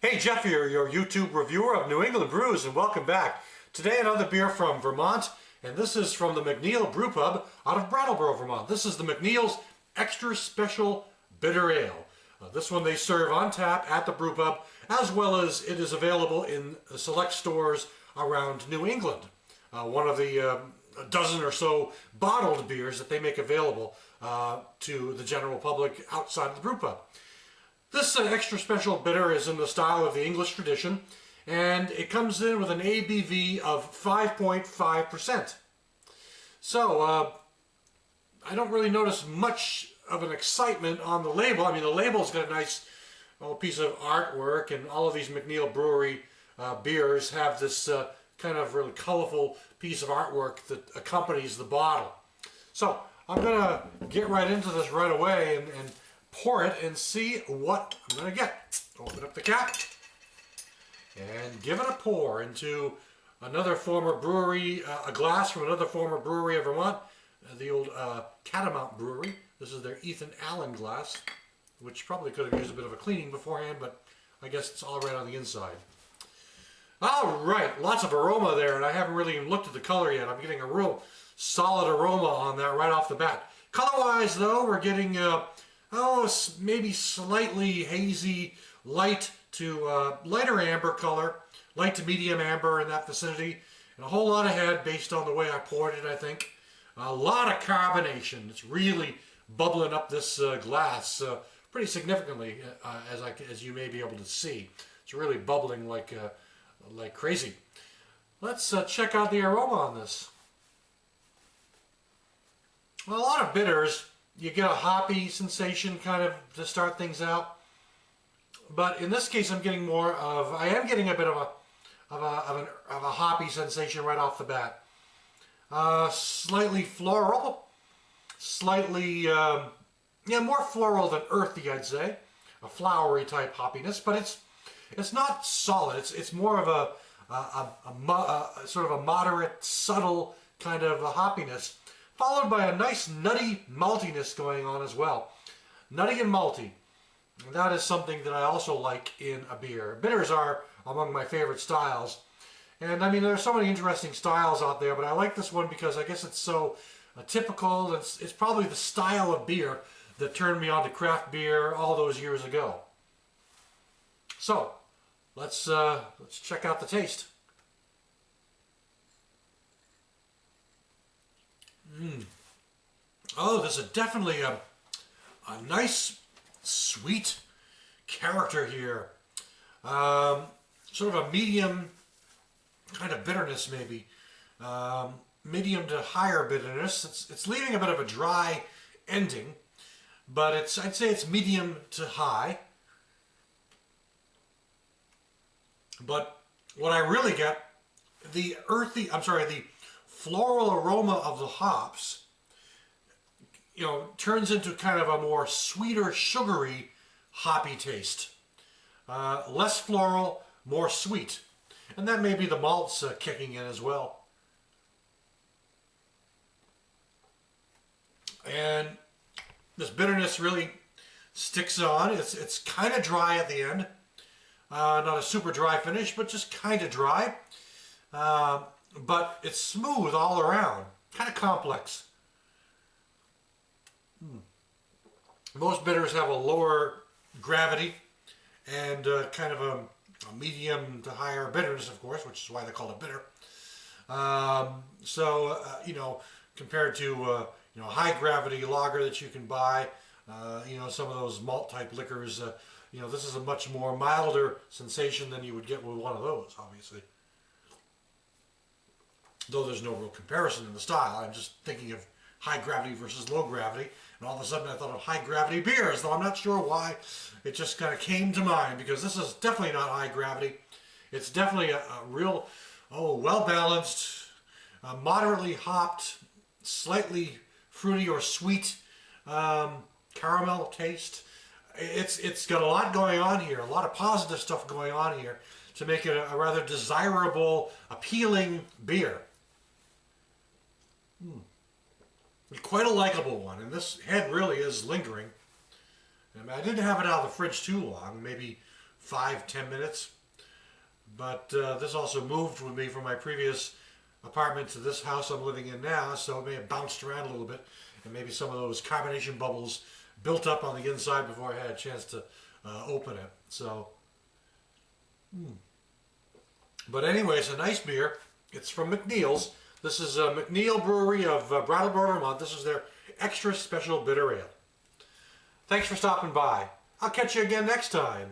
Hey, Jeff here, your YouTube reviewer of New England brews, and welcome back. Today another beer from Vermont, and this is from the McNeill's Brew Pub out of Brattleboro, Vermont. This is the McNeill's Extra Special Bitter Ale. This one they serve on tap at the brew pub, as well as it is available in select stores around New England. One of the a dozen or so bottled beers that they make available to the general public outside of the brew pub. This extra special bitter is in the style of the English tradition, and it comes in with an ABV of 5.5%. So, I don't really notice much of an excitement on the label. I mean, the label's got a nice piece of artwork, and all of these McNeill's Brewery beers have this kind of really colorful piece of artwork that accompanies the bottle. So, I'm going to get right into this right away and pour it and see what I'm going to get. Open up the cap and give it a pour into another former brewery, a glass from another former brewery of Vermont, the old Catamount Brewery. This is their Ethan Allen glass, which probably could have used a bit of a cleaning beforehand, but I guess it's all right on the inside. All right, lots of aroma there, and I haven't really even looked at the color yet. I'm getting a real solid aroma on that right off the bat. Color-wise, though, we're getting maybe slightly hazy, light to lighter amber color, light to medium amber in that vicinity, and a whole lot of head based on the way I poured it, I think. A lot of carbonation. It's really bubbling up this glass pretty significantly, as you may be able to see. It's really bubbling like crazy. Let's check out the aroma on this. Well, a lot of bitters, you get a hoppy sensation kind of to start things out, but in this case I am getting a bit of a hoppy sensation right off the bat. Slightly floral, slightly more floral than earthy, I'd say. A flowery type hoppiness, but it's not solid. It's more of a sort of a moderate, subtle kind of a hoppiness, followed by a nice nutty maltiness going on as well. Nutty and malty. That is something that I also like in a beer. Bitters are among my favorite styles. And I mean, there are so many interesting styles out there, but I like this one because I guess it's so typical. It's probably the style of beer that turned me on to craft beer all those years ago. So, let's check out the taste. Oh, there's definitely a nice, sweet character here. Sort of a medium kind of bitterness, maybe. Medium to higher bitterness. It's leaving a bit of a dry ending, but I'd say it's medium to high. But what I really get, the floral aroma of the hops, turns into kind of a more sweeter, sugary, hoppy taste. Less floral, more sweet. And that may be the malts kicking in as well. And this bitterness really sticks on. It's kind of dry at the end. Not a super dry finish, but just kind of dry. But it's smooth all around. Kind of complex. Most bitters have a lower gravity and kind of a medium to higher bitterness, of course, which is why they call it bitter. Compared to high gravity lager that you can buy, some of those malt type liquors, this is a much more milder sensation than you would get with one of those, obviously. Though there's no real comparison in the style. I'm just thinking of high gravity versus low gravity, and all of a sudden I thought of high gravity beers, though I'm not sure why. It just kind of came to mind, because this is definitely not high gravity. It's definitely a real, well balanced, moderately hopped, slightly fruity or sweet caramel taste. It's got a lot going on here, a lot of positive stuff going on here to make it a rather desirable, appealing beer. Quite a likable one, and this head really is lingering. I didn't have it out of the fridge too long, maybe 5-10 minutes. But this also moved with me from my previous apartment to this house I'm living in now, so it may have bounced around a little bit, and maybe some of those carbonation bubbles built up on the inside before I had a chance to open it. So, but anyway, it's a nice beer. It's from McNeill's. This is McNeill Brewery of Brattleboro, Vermont. This is their extra special bitter ale. Thanks for stopping by. I'll catch you again next time.